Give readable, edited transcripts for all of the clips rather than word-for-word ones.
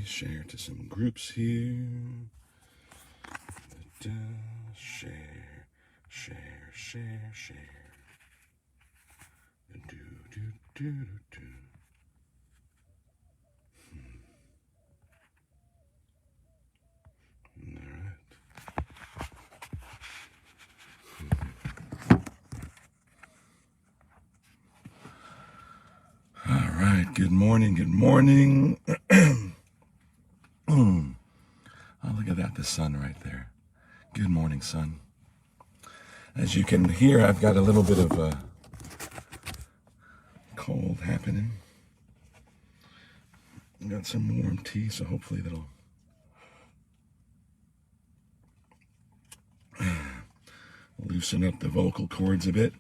share to some groups here. Share, share, share, share. Do, do, do, do. All right, good morning, good morning. Oh, look at that, the sun right there. Good morning, sun. As you can hear, I've got a little bit of a cold happening. I've got some warm tea, so hopefully that'll loosen up the vocal cords a bit.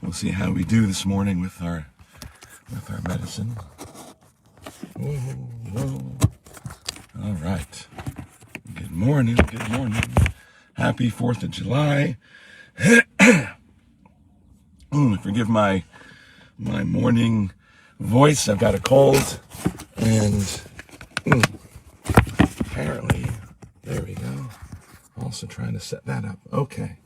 We'll see how we do this morning with our medicine. Whoa, whoa. All right. Good morning, good morning. Happy 4th of July. Forgive my morning voice. I've got a cold. And apparently, there we go. Also trying to set that up. Okay.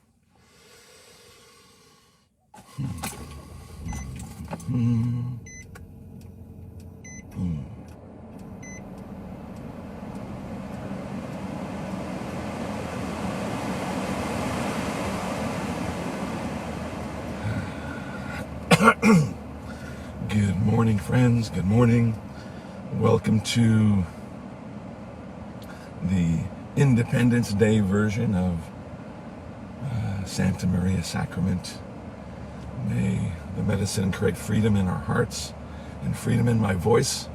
Good morning, friends. Good morning. Welcome to the Independence Day version of Santa Maria Sacrament. May the medicine create freedom in our hearts and freedom in my voice.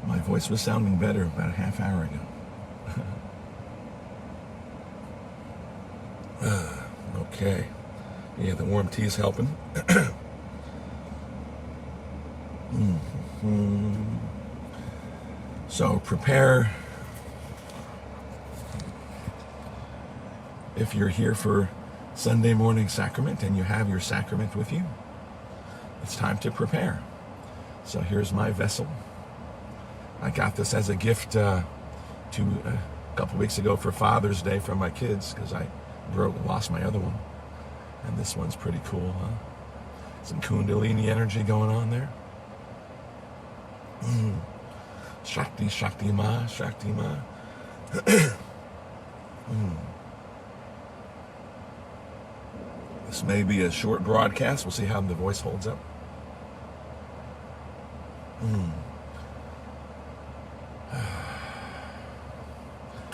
My voice was sounding better about a half hour ago. Okay. Yeah, the warm tea is helping. So prepare. If you're here for Sunday morning sacrament and you have your sacrament with you, it's time to prepare. So here's my vessel. I got this as a gift a couple weeks ago for Father's Day from my kids because I lost my other one. And this one's pretty cool, huh? Some Kundalini energy going on there. Shakti, Shakti Ma, Shakti Ma. This may be a short broadcast. We'll see how the voice holds up.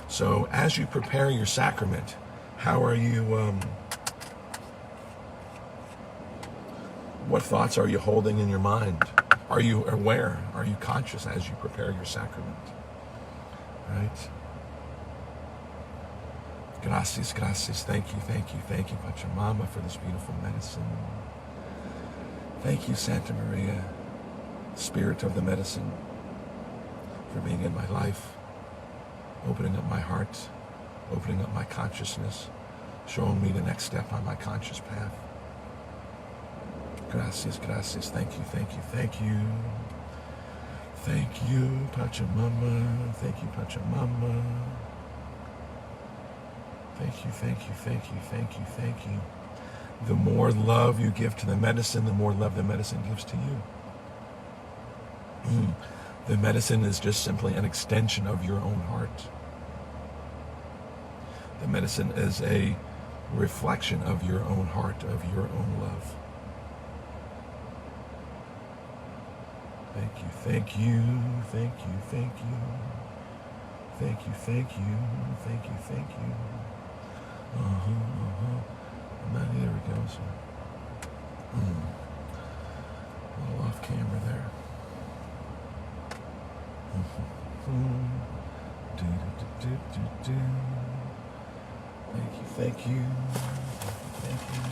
So as you prepare your sacrament, how are you, what thoughts are you holding in your mind? Are you aware? Are you conscious as you prepare your sacrament? Right? Gracias, gracias. Thank you, thank you, thank you, Pachamama, for this beautiful medicine. Thank you, Santa Maria, Spirit of the medicine, for being in my life, opening up my heart, opening up my consciousness, showing me the next step on my conscious path. Gracias, gracias. Thank you, thank you, thank you. Thank you, Pachamama. Thank you, Pachamama. Thank you, thank you, thank you, thank you, thank you. The more love you give to the medicine, the more love the medicine gives to you. The medicine is just simply an extension of your own heart. The medicine is a reflection of your own heart, of your own love. Thank you, thank you, thank you, thank you. Thank you, thank you, thank you, thank you. There we go. So, a little off camera there. Thank you, thank you, thank you.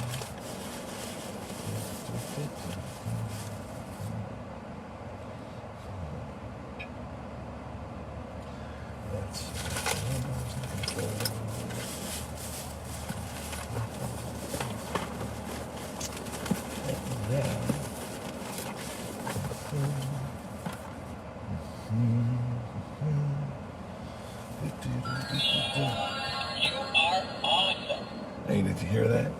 That's down. You are awesome. Hey, did you hear that?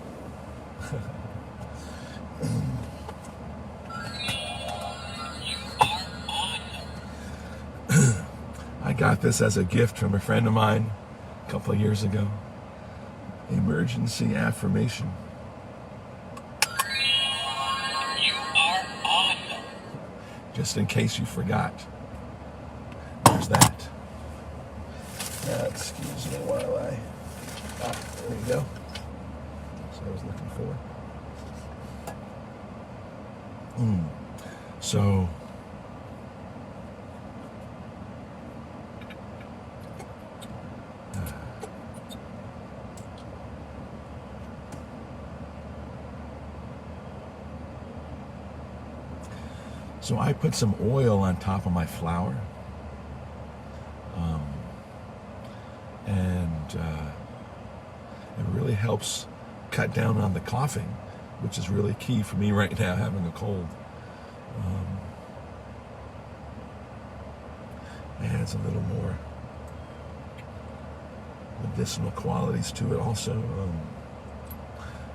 I got this as a gift from a friend of mine a couple of years ago. Emergency affirmation. You are awesome. Just in case you forgot. There's that. Now, excuse me while I... there you go. That's what I was looking for. So... So I put some oil on top of my flour, and it really helps cut down on the coughing, which is really key for me right now, having a cold. Adds a little more medicinal qualities to it also.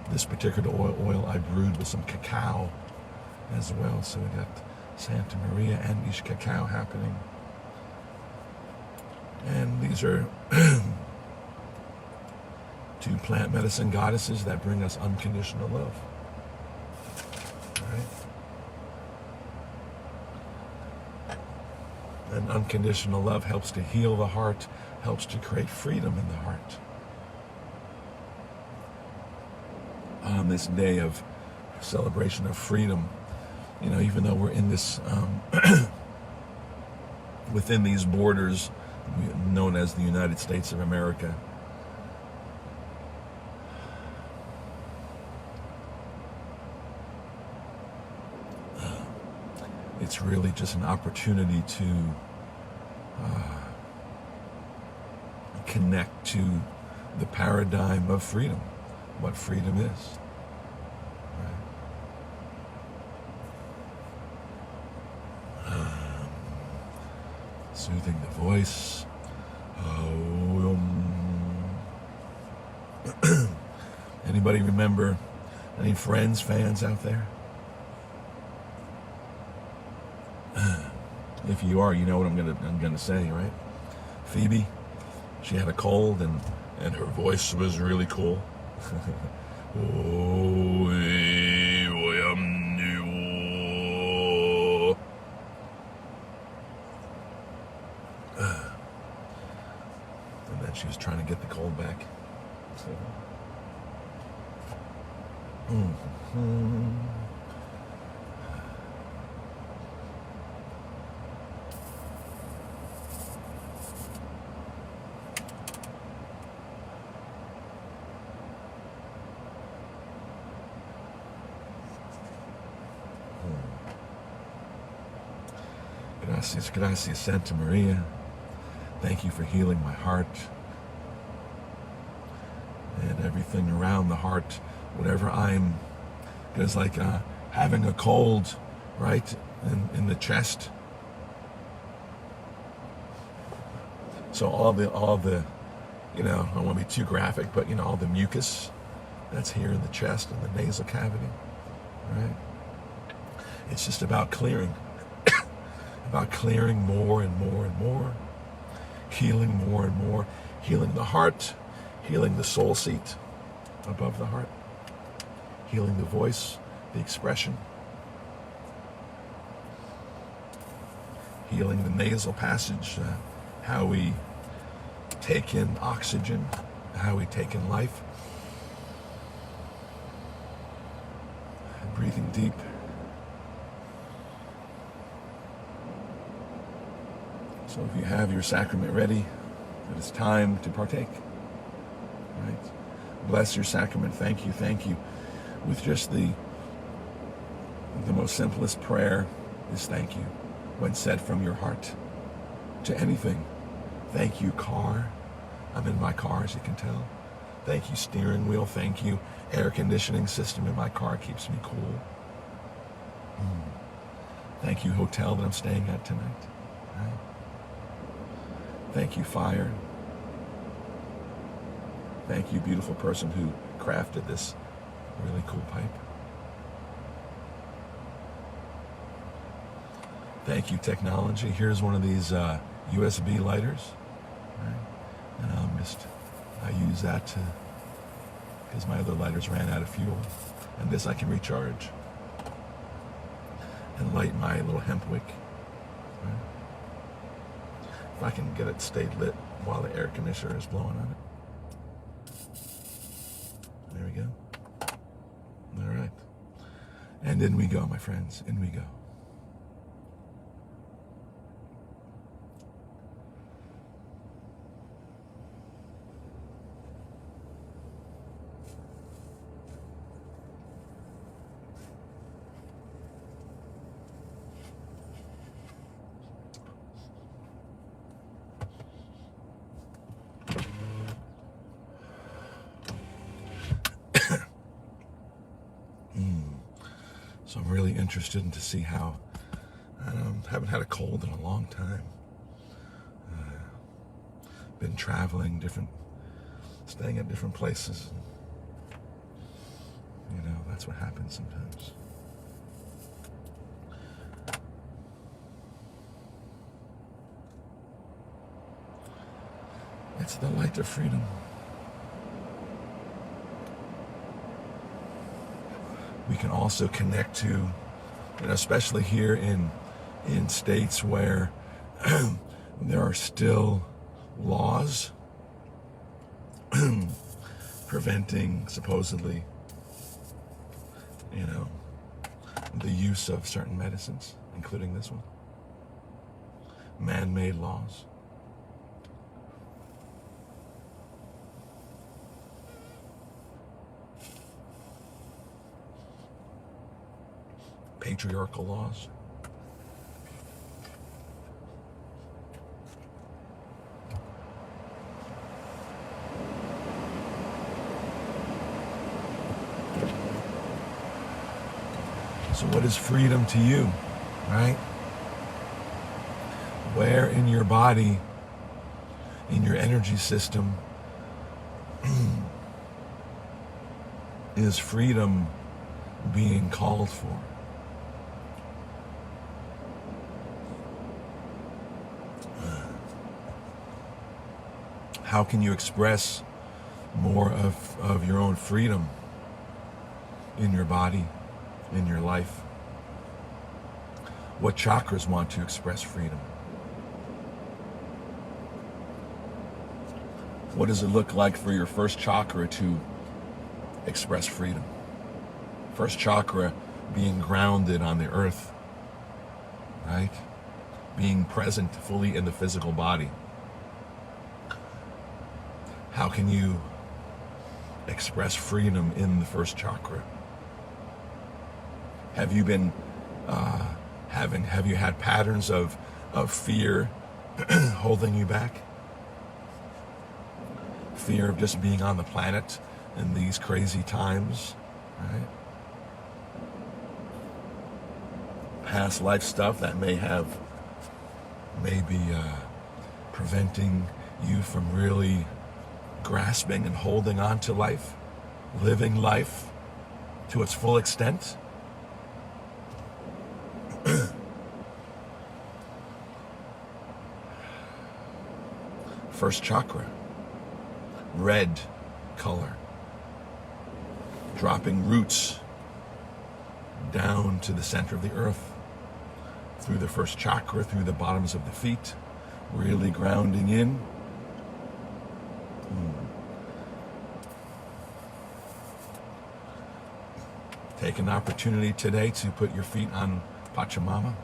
This particular oil I brewed with some cacao as well, so we got Santa Maria Andes cacao happening. And these are two plant medicine goddesses that bring us unconditional love. All right? And unconditional love helps to heal the heart, helps to create freedom in the heart. On this day of celebration of freedom, you know, even though we're in this, within these borders known as the United States of America, it's really just an opportunity to connect to the paradigm of freedom, what freedom is. Soothing the voice. Anybody remember any Friends fans out there? If you are, you know what I'm gonna say, right? Phoebe, she had a cold and her voice was really cool. And then she was trying to get the cold back. So. Gracias, gracias, Santa Maria. Thank you for healing my heart and everything around the heart, whatever I'm, because like having a cold, right, in the chest. So all the, you know, I don't want to be too graphic, but you know, all the mucus that's here in the chest and the nasal cavity, right? It's just about clearing. About clearing more and more and more, healing more and more, healing the heart, healing the soul seat above the heart, healing the voice, the expression, healing the nasal passage, how we take in oxygen, how we take in life, breathing deep. So if you have your sacrament ready, it is time to partake. Right? Bless your sacrament. Thank you, thank you. With just the most simplest prayer is thank you when said from your heart to anything. Thank you, car. I'm in my car, as you can tell. Thank you, steering wheel. Thank you, air conditioning system in my car keeps me cool. Thank you, hotel that I'm staying at tonight. Right? Thank you, fire. Thank you, beautiful person who crafted this really cool pipe. Thank you, technology. Here's one of these USB lighters. Right? And I use that because my other lighters ran out of fuel. And this I can recharge and light my little hemp wick. Right? If I can get it stay lit while the air conditioner is blowing on it. There we go. All right. And in we go, my friends. In we go. So I'm really interested in to see how, haven't had a cold in a long time. Been traveling staying at different places. You know, that's what happens sometimes. It's the light of freedom. We can also connect to, you know, especially here in states where there are still laws preventing, supposedly, you know, the use of certain medicines, including this one. Man-made laws. Patriarchal laws. So what is freedom to you, right? Where in your body, in your energy system, is freedom being called for? How can you express more of your own freedom in your body, in your life? What chakras want to express freedom? What does it look like for your first chakra to express freedom? First chakra being grounded on the earth, right? Being present fully in the physical body. How can you express freedom in the first chakra? Have you been have you had patterns of fear holding you back? Fear of just being on the planet in these crazy times, right? Past life stuff that may be preventing you from really grasping and holding on to life, living life to its full extent. First chakra, red color, dropping roots down to the center of the earth, through the first chakra, through the bottoms of the feet, really grounding in. Take an opportunity today to put your feet on Pachamama.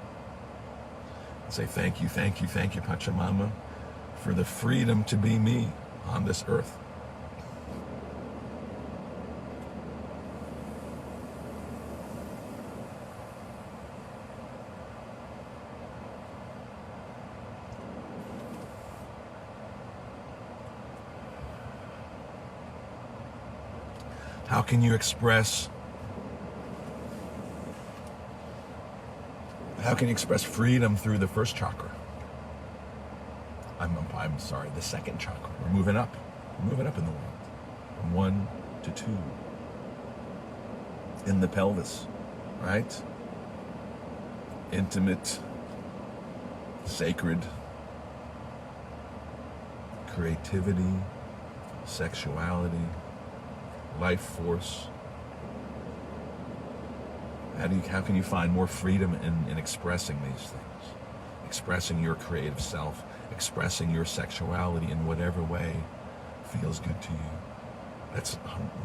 And say thank you, Pachamama, for the freedom to be me on this earth. How can you express How can you express freedom through the first chakra? I'm sorry, the second chakra. We're moving up. We're moving up in the world. From 1 to 2. In the pelvis, right? Intimate, sacred, creativity, sexuality, life force. How can you find more freedom in expressing these things? Expressing your creative self, expressing your sexuality in whatever way feels good to you.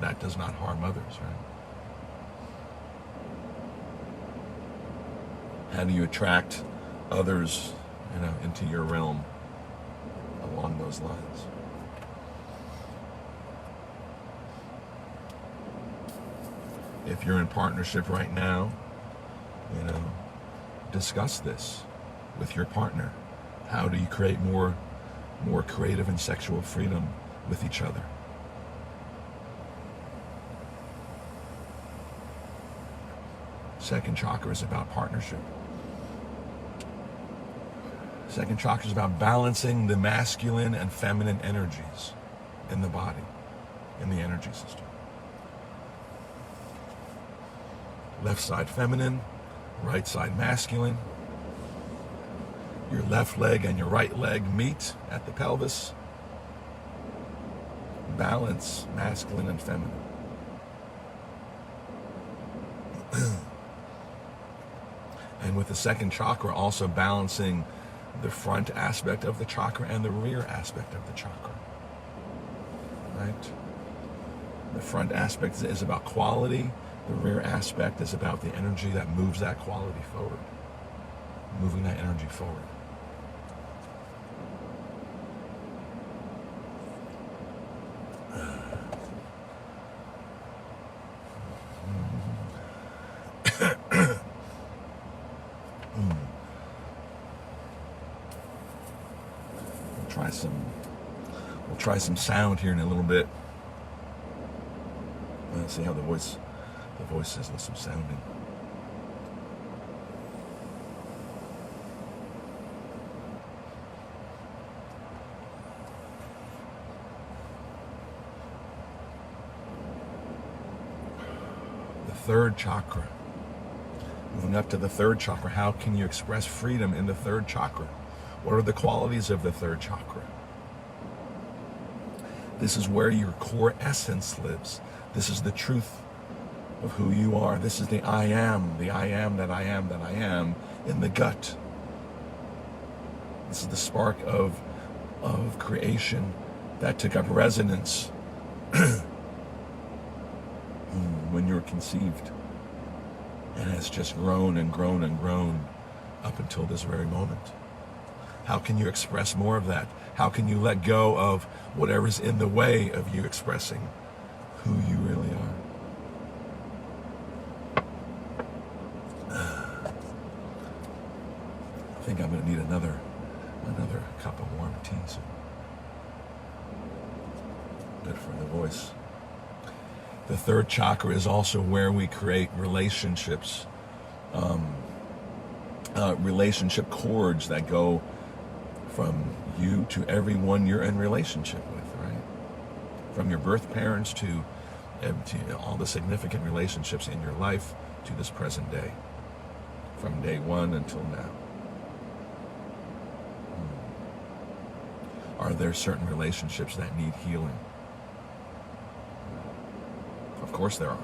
That does not harm others, right? How do you attract others, into your realm along those lines? If you're in partnership right now, discuss this with your partner. How do you create more creative and sexual freedom with each other? Second chakra is about partnership. Second chakra is about balancing the masculine and feminine energies in the body, in the energy system. Left side feminine, right side masculine. Your left leg and your right leg meet at the pelvis. Balance masculine and feminine. And with the second chakra, also balancing the front aspect of the chakra and the rear aspect of the chakra. Right? The front aspect is about quality. The rear aspect is about the energy that moves that quality forward. Moving that energy forward. We'll try some sound here in a little bit. Let's see how the voice is with some sounding. The third chakra. Moving up to the third chakra, how can you express freedom in the third chakra? What are the qualities of the third chakra? This is where your core essence lives. This is the truth of who you are. This is the I am that I am that I am in the gut. This is the spark of creation that took up resonance when you were conceived, and has just grown and grown and grown up until this very moment. How can you express more of that? How can you let go of whatever's in the way of you expressing who you really are? I think I'm going to need another cup of warm tea soon. Good for the voice. The third chakra is also where we create relationships, relationship cords that go from you to everyone you're in relationship with, right? From your birth parents to all the significant relationships in your life to this present day, from day one until now. Are there certain relationships that need healing? Of course there are.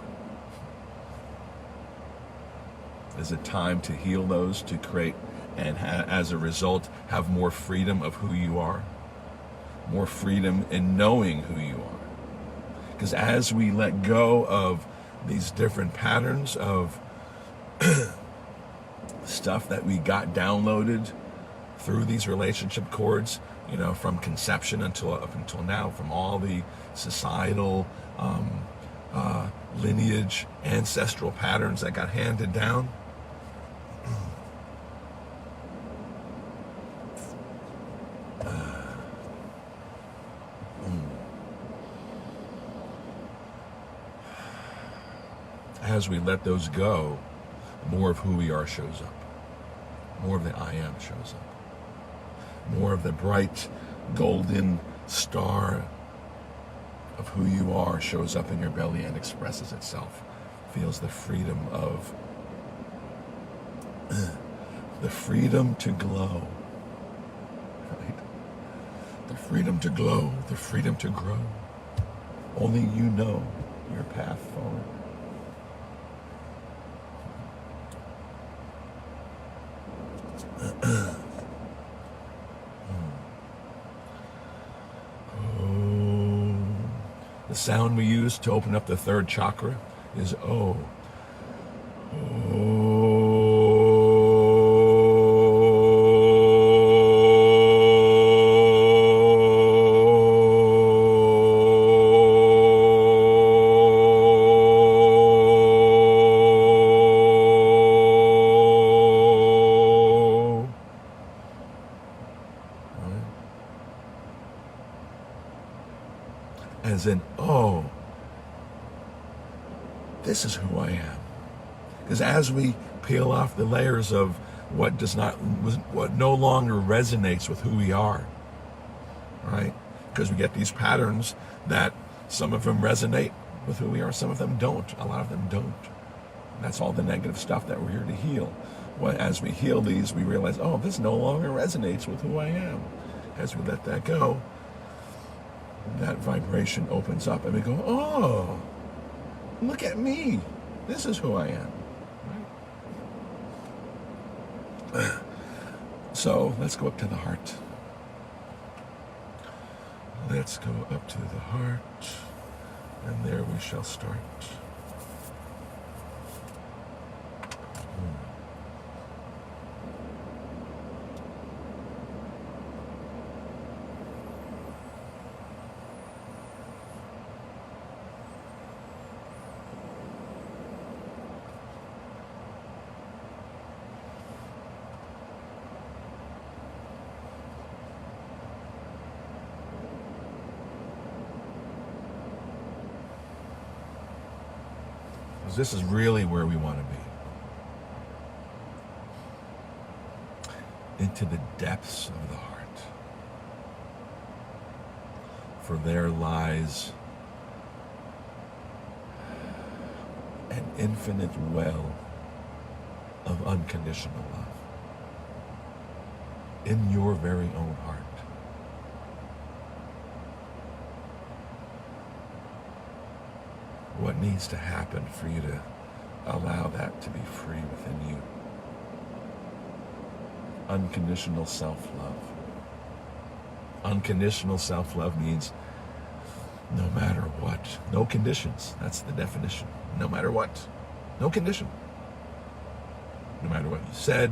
Is it time to heal those, to create, and as a result, have more freedom of who you are? More freedom in knowing who you are. Because as we let go of these different patterns of stuff that we got downloaded through these relationship cords, from conception up until now, from all the societal lineage, ancestral patterns that got handed down, as we let those go, more of who we are shows up. more of the I am shows up. More of the bright golden star of who you are shows up in your belly and expresses itself. Feels the freedom of the freedom to glow. Right? The freedom to glow, the freedom to grow. Only you know your path forward. The sound we use to open up the third chakra is O. As in, oh, this is who I am. Because as we peel off the layers of what no longer resonates with who we are, right? Because we get these patterns that some of them resonate with who we are, some of them don't. A lot of them don't. And that's all the negative stuff that we're here to heal. As we heal these, we realize, oh, this no longer resonates with who I am. As we let that go, that vibration opens up and we go, oh, look at me. This is who I am. Right? So let's go up to the heart. Let's go up to the heart, and there we shall start. This is really where we want to be. Into the depths of the heart. For there lies an infinite well of unconditional love. In your very own heart. What needs to happen for you to allow that to be free within you? Unconditional self-love. Unconditional self-love means no matter what. No conditions. That's the definition. No matter what. No condition. No matter what you said,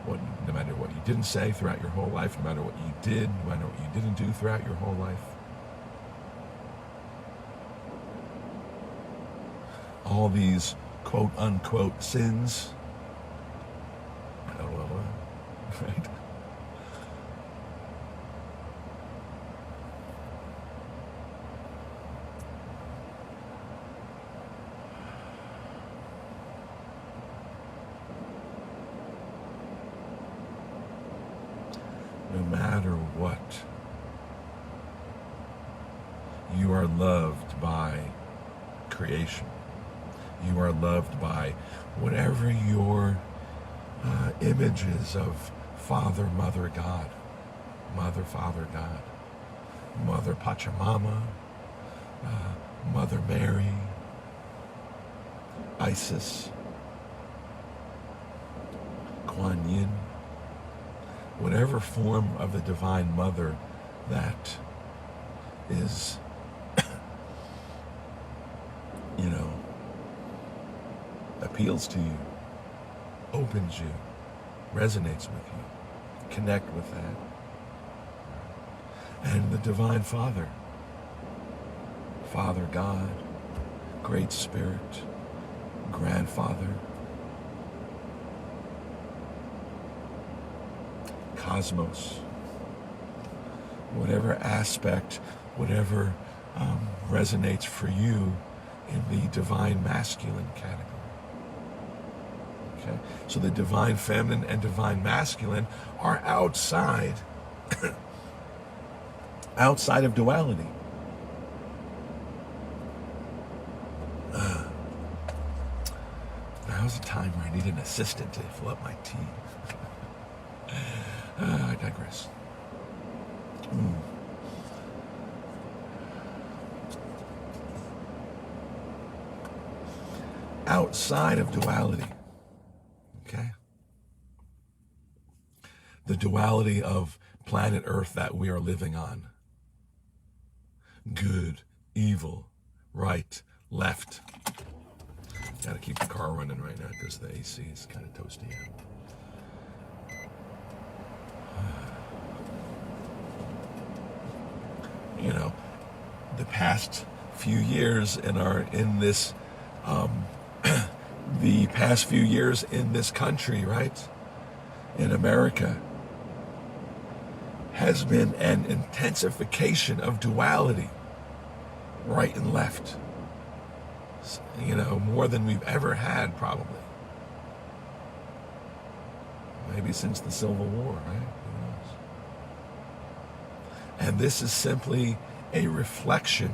no matter what you didn't say throughout your whole life, no matter what you did, no matter what you didn't do throughout your whole life. All these quote-unquote sins, right? No matter what, you are loved by creation. You are loved by whatever your image is of Father, Mother, God. Mother, Father, God. Mother Pachamama. Mother Mary. Isis. Kuan Yin. Whatever form of the Divine Mother that is, appeals to you, opens you, resonates with you. Connect with that. And the Divine Father, Father God, Great Spirit, Grandfather, Cosmos, whatever aspect, whatever resonates for you in the Divine Masculine category. Okay? So the divine feminine and divine masculine are outside outside of duality. Now's the time where I need an assistant to fill up my tea. I digress. Outside of duality, okay? The duality of planet Earth that we are living on. Good, evil, right, left. Got to keep the car running right now because the AC is kind of toasty out. You know, the past few years in this the past few years in this country, right, in America, has been an intensification of duality, right and left. You know, more than we've ever had, probably. Maybe since the Civil War, right? Who knows? And this is simply a reflection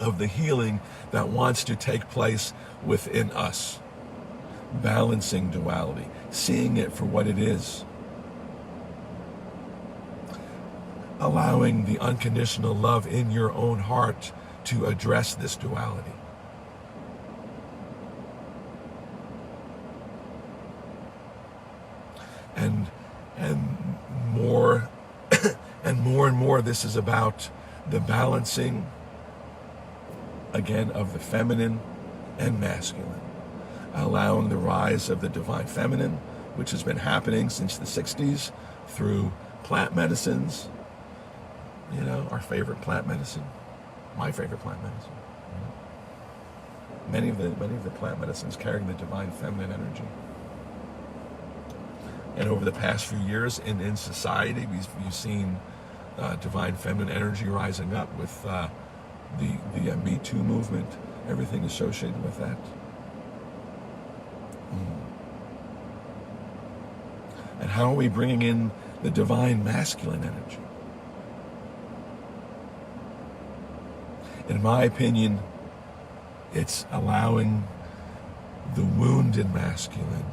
of the healing that wants to take place within us. Balancing duality, seeing it for what it is. Allowing the unconditional love in your own heart to address this duality. And more and more this is about the balancing again of the feminine and masculine, allowing the rise of the divine feminine, which has been happening since the 60s through plant medicines, you know, our favorite plant medicine, my favorite plant medicine. Many of the plant medicines carrying the divine feminine energy. And over the past few years in society, we've seen divine feminine energy rising up with the Me Too movement, everything associated with that. And how are we bringing in the divine masculine energy? In my opinion, it's allowing the wounded masculine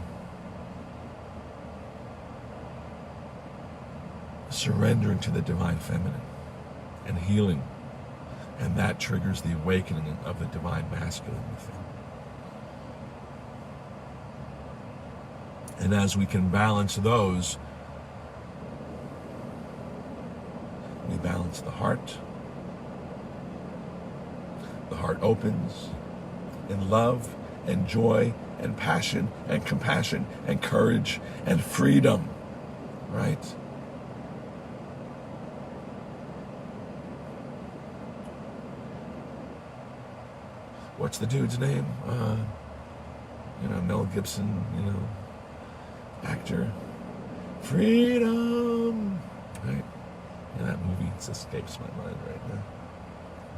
surrendering to the divine feminine and healing. And that triggers the awakening of the divine masculine within. And as we can balance those, we balance the heart. The heart opens in love and joy and passion and compassion and courage and freedom, right? What's the dude's name? Mel Gibson, actor. Freedom, right? Yeah, that movie just escapes my mind right now.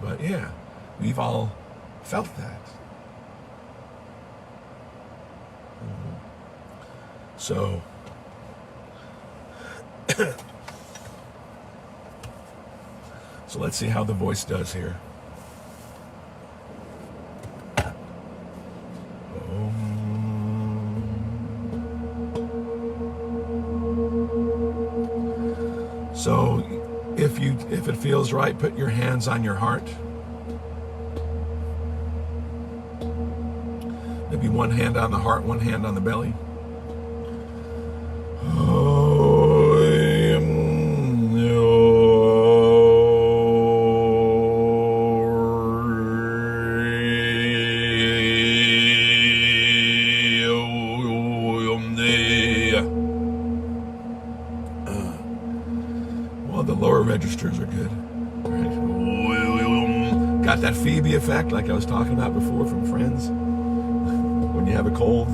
But yeah, we've all felt that. So, so let's see how the voice does here. So if it feels right, put your hands on your heart. Maybe one hand on the heart, one hand on the belly. The lower registers are good. Right. Got that Phoebe effect like I was talking about before from Friends. When you have a cold.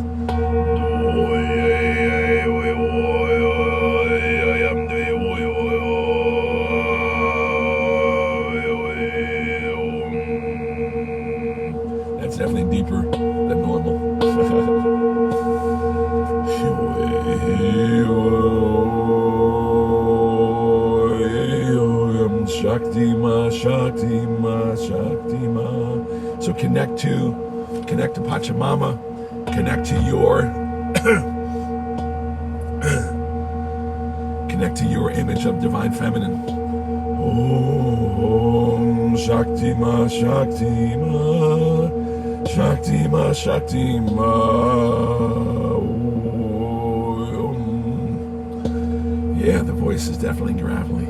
That's definitely deeper than normal. connect to Pachamama, connect to your connect to your image of divine feminine. Om Shakti Ma Shakti Ma Shakti Ma Shakti Ma. Yeah, the voice is definitely gravelly.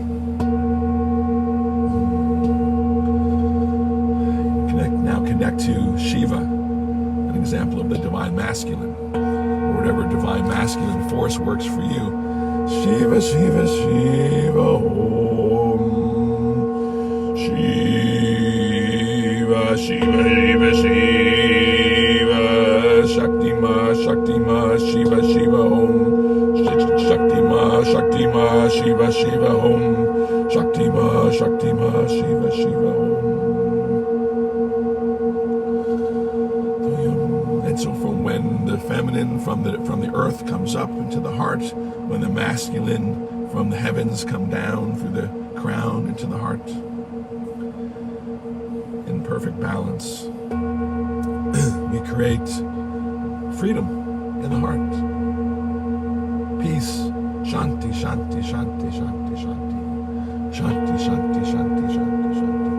Connect to Shiva, an example of the divine masculine, or whatever divine masculine force works for you. Shiva, Shiva, Shiva, Om. Shiva, Shiva, Shiva, Shiva. Shakti Ma, Shakti Ma, Shiva, Shiva, Om. Shakti Ma, Shakti Ma, Shiva, Shiva, Om. Shakti Ma, Shakti Ma, Shiva, Shiva, Om. And so from when the feminine from the earth comes up into the heart, when the masculine from the heavens come down through the crown into the heart, in perfect balance, we create freedom in the heart. Peace. Shanti, Shanti, Shanti, Shanti, Shanti. Shanti, Shanti, Shanti, Shanti, Shanti.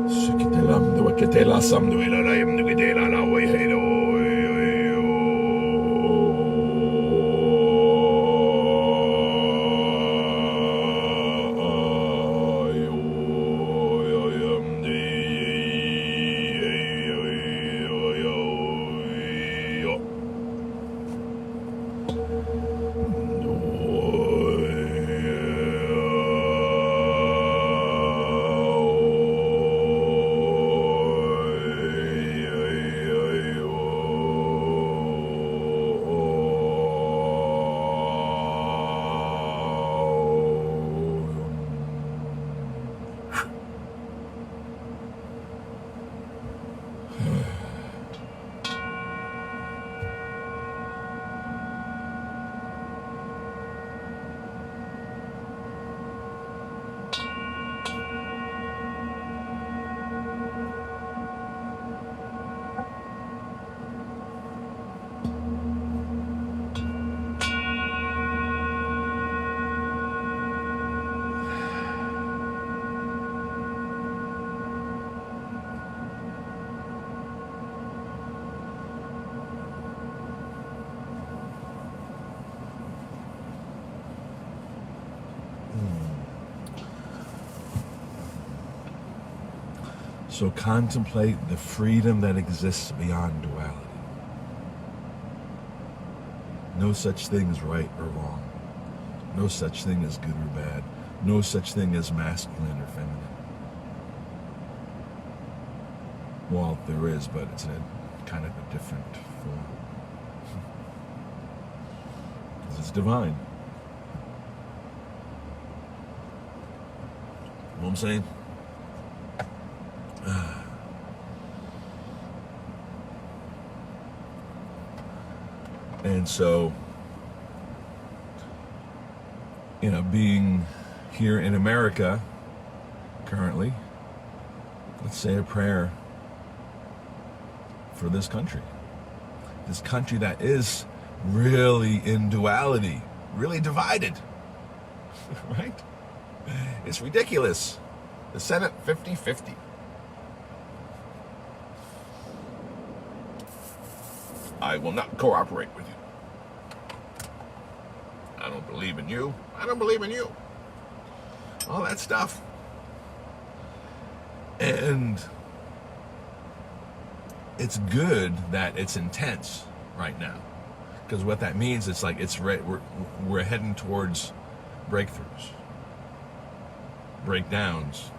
Shikitelam duakitela samduilalayam nugidela la wayhedo. So contemplate the freedom that exists beyond duality. No such thing as right or wrong. No such thing as good or bad. No such thing as masculine or feminine. Well, there is, but it's in a kind of a different form. Because it's divine. You know what I'm saying? And so, you know, being here in America currently, let's say a prayer for this country. This country that is really in duality, really divided, right? It's ridiculous. The Senate 50-50. I will not cooperate with you. I don't believe in you. I don't believe in you. All that stuff. And it's good that it's intense right now. Because what that means, it's like we're heading towards breakthroughs. Breakdowns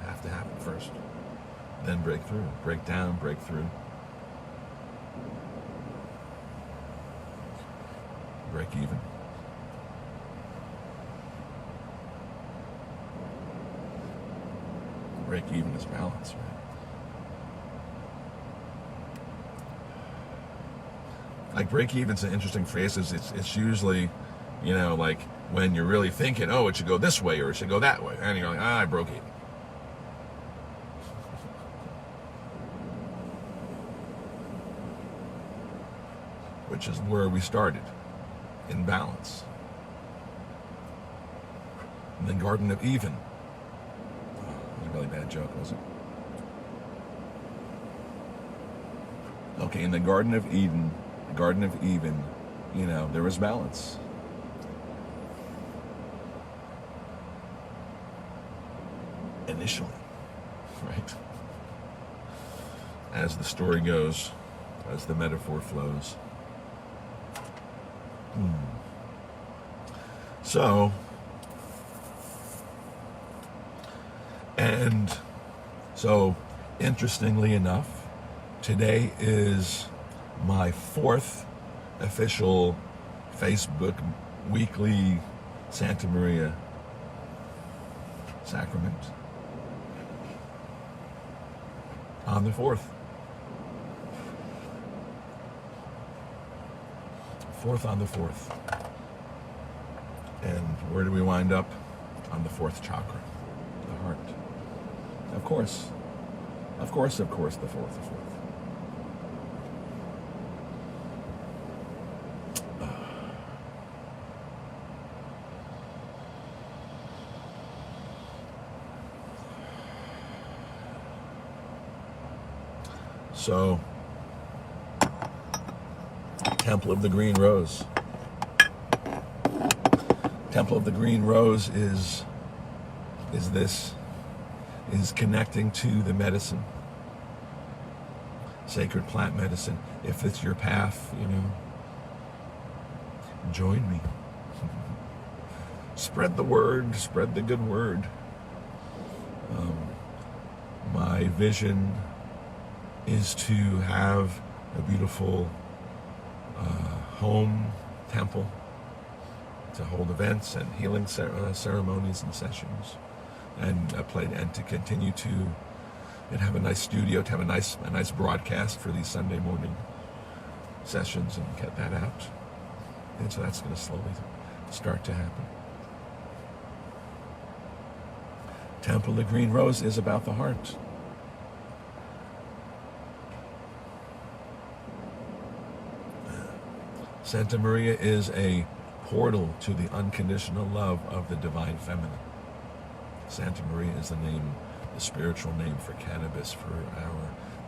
have to happen first. Then breakthrough. Breakdown, breakthrough. Break even. Break even is balance, right? Like break even's an interesting phrase. It's usually, you know, like when you're really thinking, oh, it should go this way or it should go that way, and you're like, I broke even. which is where we started, in balance. In the Garden of Eden. That was a really bad joke, wasn't it? Okay, in the Garden of Eden, there was balance. Initially, right? As the story goes, as the metaphor flows. So, interestingly enough, today is my 4th official Facebook weekly Santa Maria Sacrament. On the 4th. 4th on the 4th. And where do we wind up? On the 4th chakra, the heart. Of course, the 4th. So, Temple of the Green Rose. Temple of the Green Rose is connecting to the medicine, sacred plant medicine. If it's your path, join me. Spread the word, spread the good word. My vision is to have a beautiful home temple to hold events and healing ceremonies and sessions, and to continue to have a nice studio, to have a nice broadcast for these Sunday morning sessions and get that out. And so that's going to slowly start to happen. Temple of the Green Rose is about the heart. Santa Maria is a portal to the unconditional love of the divine feminine. Santa Maria is the spiritual name for cannabis, for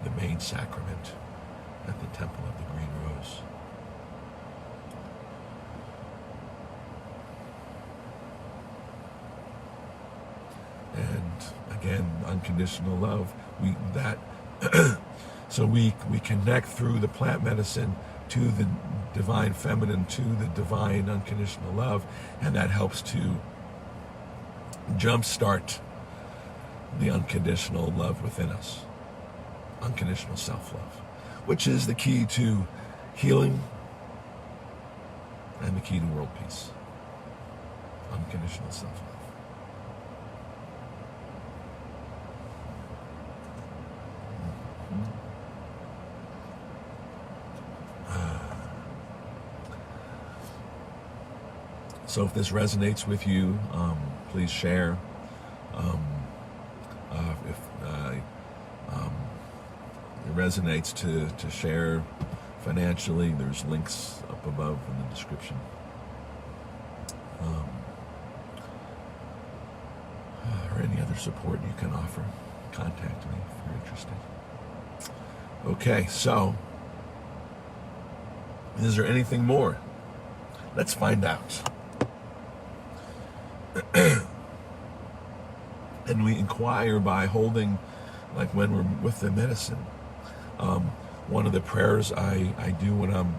the main sacrament at the Temple of the Green Rose. And again, unconditional love. So we connect through the plant medicine to the divine feminine, to the divine unconditional love, and that helps to jumpstart the unconditional love within us, unconditional self-love, which is the key to healing and the key to world peace. Unconditional self-love. So if this resonates with you, please share. If it resonates to share financially, there's links up above in the description. Or any other support you can offer, contact me if you're interested. Okay, so is there anything more? Let's find out. And we inquire by holding, like when we're with the medicine. One of the prayers I do when I'm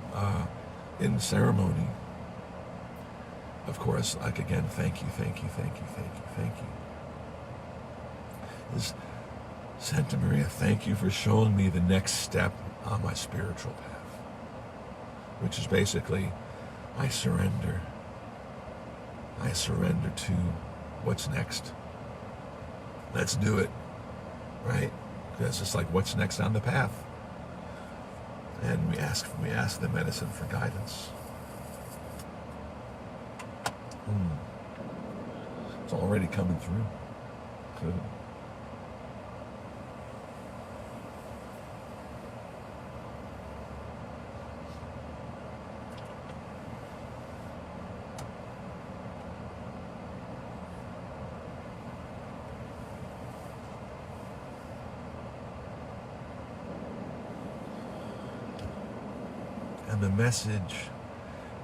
in the ceremony, of course, like again, thank you, is Santa Maria, thank you for showing me the next step on my spiritual path, which is basically, I surrender to what's next. Let's do it, right? That's just like what's next on the path. And we ask the medicine for guidance. It's already coming through. Good. And the message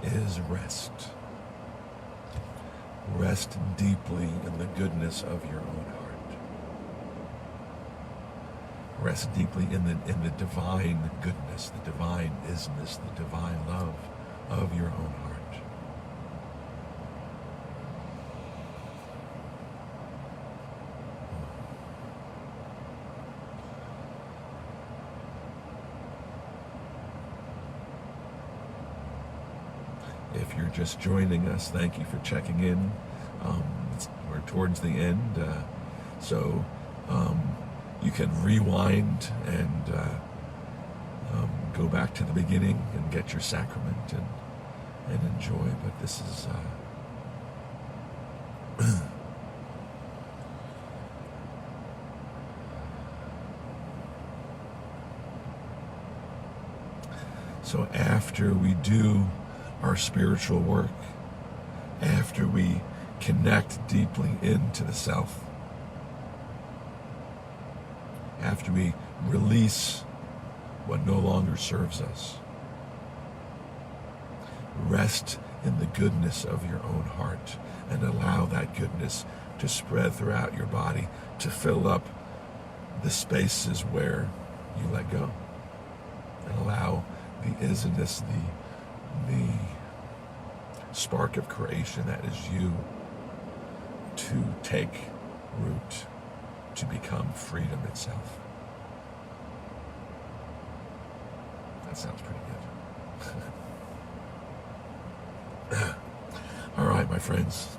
is rest. Rest deeply in the goodness of your own heart. Rest deeply in the divine goodness, the divine isness, the divine love of your own heart. If you're just joining us, thank you for checking in. We're towards the end, so you can rewind and go back to the beginning and get your sacrament and enjoy. But this is so after we do our spiritual work, after we connect deeply into the self, after we release what no longer serves us, rest in the goodness of your own heart and allow that goodness to spread throughout your body, to fill up the spaces where you let go, and allow the isness, the spark of creation that is you to take root, to become freedom itself. That sounds pretty good. All right, my friends.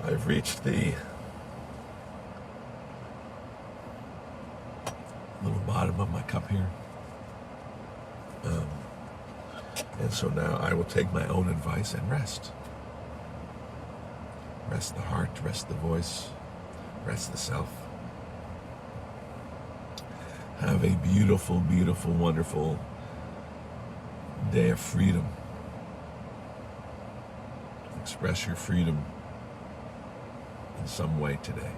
I've reached the little bottom of my cup here. And so now I will take my own advice and rest. Rest the heart, rest the voice, rest the self. Have a beautiful, beautiful, wonderful day of freedom. Express your freedom in some way today.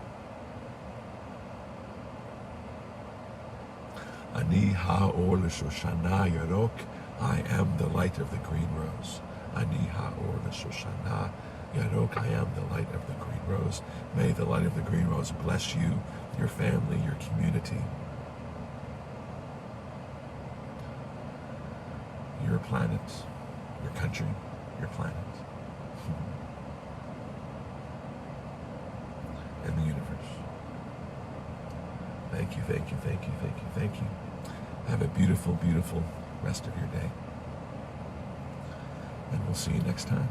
Ani ha'or l'shoshana yarok. I am the light of the green rose. Ani ha'or l'shoshana yarok. I am the light of the green rose. May the light of the green rose bless you, your family, your community, your planet, your country, your planet, and the universe. Thank you, thank you, thank you, thank you, thank you. Have a beautiful, beautiful rest of your day. And we'll see you next time.